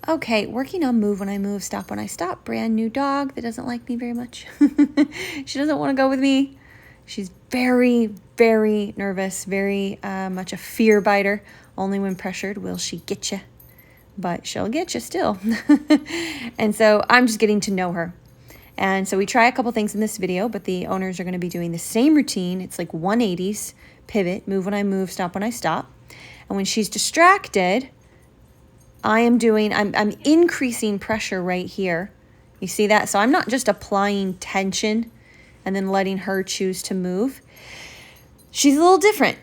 Okay, working on move when I move, stop when I stop. Brand new dog that doesn't like me very much. She doesn't want to go with me. She's very, very nervous, very much a fear biter. Only when pressured will she get you, but she'll get you still. And so I'm just getting to know her. And so we try a couple things in this video, but the owners are going to be doing the same routine. It's like 180s, pivot, move when I move, stop when I stop. And when she's distracted, I'm increasing pressure right here. You see that? So I'm not just applying tension and then letting her choose to move. She's a little different.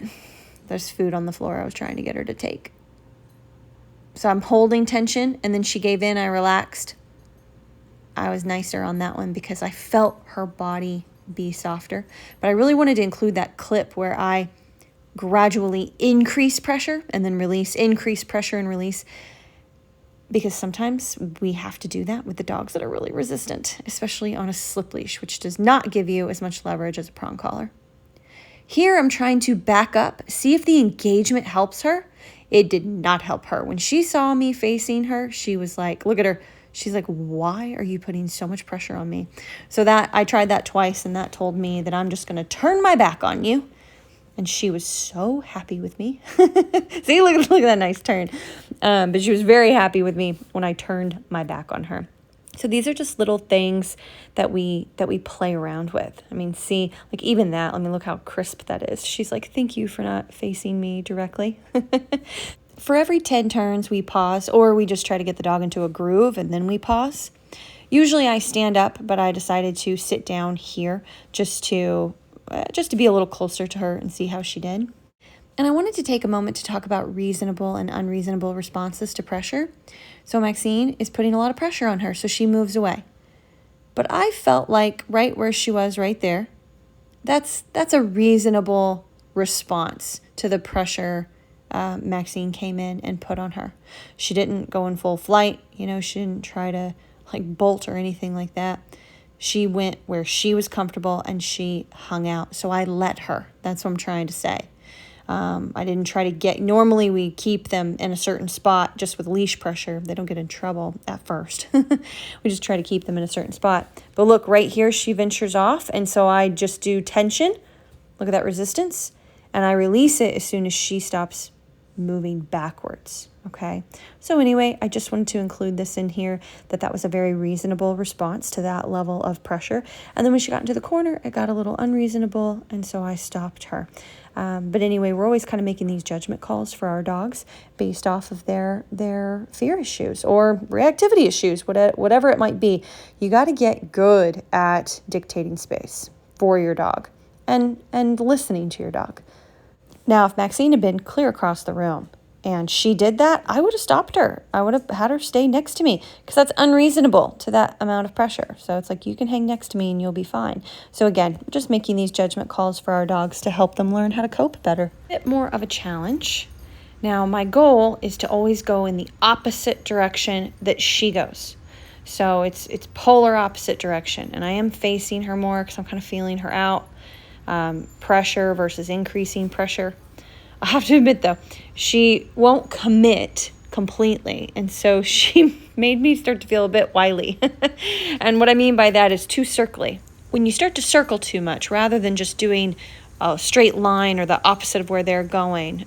There's food on the floor I was trying to get her to take. So I'm holding tension, and then she gave in. I relaxed. I was nicer on that one because I felt her body be softer. But I really wanted to include that clip where I gradually increase pressure and then release, increase pressure and release. Because sometimes we have to do that with the dogs that are really resistant, especially on a slip leash, which does not give you as much leverage as a prong collar. Here, I'm trying to back up, see if the engagement helps her. It did not help her. When she saw me facing her, she was like, look at her. She's like, why are you putting so much pressure on me? So that I tried that twice, and that told me that I'm just going to turn my back on you. And she was so happy with me. See, look at that nice turn. But she was very happy with me when I turned my back on her. So these are just little things that we play around with. I mean, see, like even that, let me look how crisp that is. She's like, thank you for not facing me directly. For every 10 turns, we pause, or we just try to get the dog into a groove and then we pause. Usually I stand up, but I decided to sit down here just to be a little closer to her and see how she did. And I wanted to take a moment to talk about reasonable and unreasonable responses to pressure. So Maxine is putting a lot of pressure on her, so she moves away. But I felt like right where she was right there, that's a reasonable response to the pressure Maxine came in and put on her. She didn't go in full flight, she didn't try to like bolt or anything like that. She went where she was comfortable and she hung out. So I let her. That's what I'm trying to say. I didn't try to normally we keep them in a certain spot just with leash pressure. They don't get in trouble at first. We just try to keep them in a certain spot. But look, right here, she ventures off. And so I just do tension. Look at that resistance. And I release it as soon as she stops moving backwards. Okay. So anyway, I just wanted to include this in here, that was a very reasonable response to that level of pressure. And then when she got into the corner, it got a little unreasonable. And so I stopped her. But anyway, we're always kind of making these judgment calls for our dogs based off of their fear issues or reactivity issues, whatever it might be. You got to get good at dictating space for your dog and listening to your dog. Now, if Maxine had been clear across the room and she did that, I would have stopped her. I would have had her stay next to me because that's unreasonable to that amount of pressure. So it's like, you can hang next to me and you'll be fine. So again, just making these judgment calls for our dogs to help them learn how to cope better. A bit more of a challenge. Now, my goal is to always go in the opposite direction that she goes. So it's polar opposite direction. And I am facing her more because I'm kind of feeling her out. Pressure versus increasing pressure. I have to admit, though, she won't commit completely. And so she made me start to feel a bit wily. And what I mean by that is too circly. When you start to circle too much, rather than just doing a straight line or the opposite of where they're going,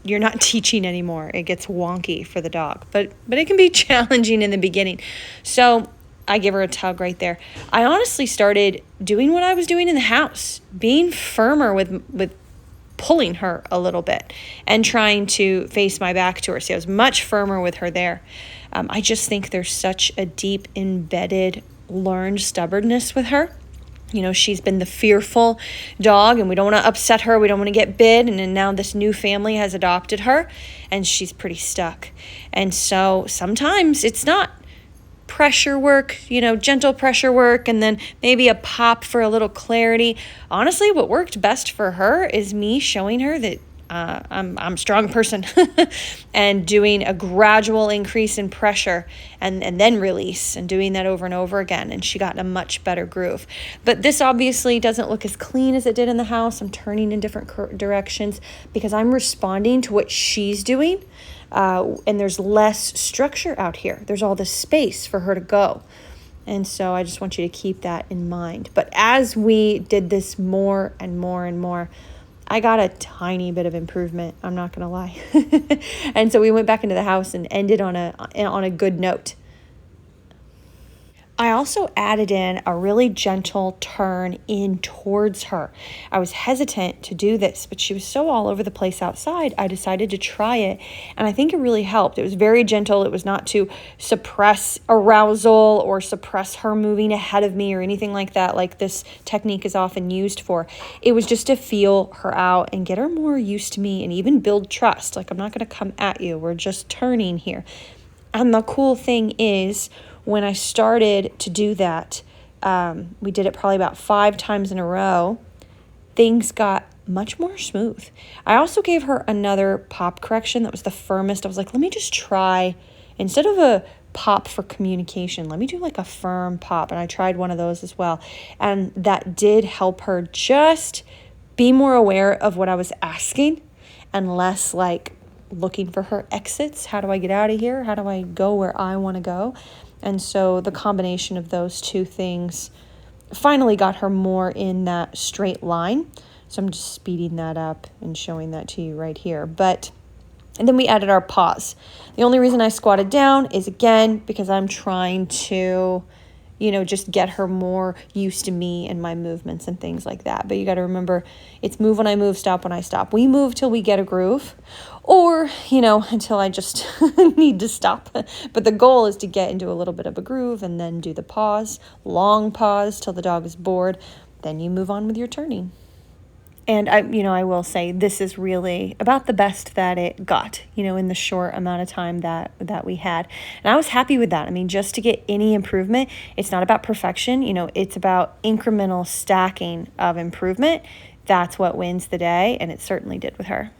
you're not teaching anymore. It gets wonky for the dog. But it can be challenging in the beginning. So I give her a tug right there. I honestly started doing what I was doing in the house, being firmer with pulling her a little bit and trying to face my back to her. See, I was much firmer with her there. I just think there's such a deep embedded learned stubbornness with her. She's been the fearful dog and we don't want to upset her. We don't want to get bit. And then now this new family has adopted her and she's pretty stuck. And so sometimes it's not pressure work, gentle pressure work, and then maybe a pop for a little clarity. Honestly, what worked best for her is me showing her that I'm a strong person and doing a gradual increase in pressure and then release and doing that over and over again. And she got in a much better groove. But this obviously doesn't look as clean as it did in the house. I'm turning in different directions because I'm responding to what she's doing. And there's less structure out here. There's all this space for her to go. And so I just want you to keep that in mind. But as we did this more and more and more, I got a tiny bit of improvement. I'm not going to lie. And so we went back into the house and ended on a good note. I also added in a really gentle turn in towards her. I was hesitant to do this, but she was so all over the place outside, I decided to try it. And I think it really helped. It was very gentle. It was not to suppress arousal or suppress her moving ahead of me or anything like that, like this technique is often used for. It was just to feel her out and get her more used to me and even build trust. Like, I'm not going to come at you. We're just turning here. And the cool thing is, when I started to do that, we did it probably about 5 times in a row, things got much more smooth. I also gave her another pop correction that was the firmest. I was like, let me just try, instead of a pop for communication, let me do like a firm pop. And I tried one of those as well. And that did help her just be more aware of what I was asking and less like looking for her exits. How do I get out of here? How do I go where I want to go? And so the combination of those two things finally got her more in that straight line. So I'm just speeding that up and showing that to you right here. And then we added our pause. The only reason I squatted down is, again, because I'm trying to, just get her more used to me and my movements and things like that. But you got to remember, it's move when I move, stop when I stop. We move till we get a groove, or, until I just need to stop. But the goal is to get into a little bit of a groove and then do the pause, long pause till the dog is bored. Then you move on with your turning. And I will say this is really about the best that it got, in the short amount of time that we had. And I was happy with that. I mean, just to get any improvement, it's not about perfection, it's about incremental stacking of improvement. That's what wins the day. And it certainly did with her.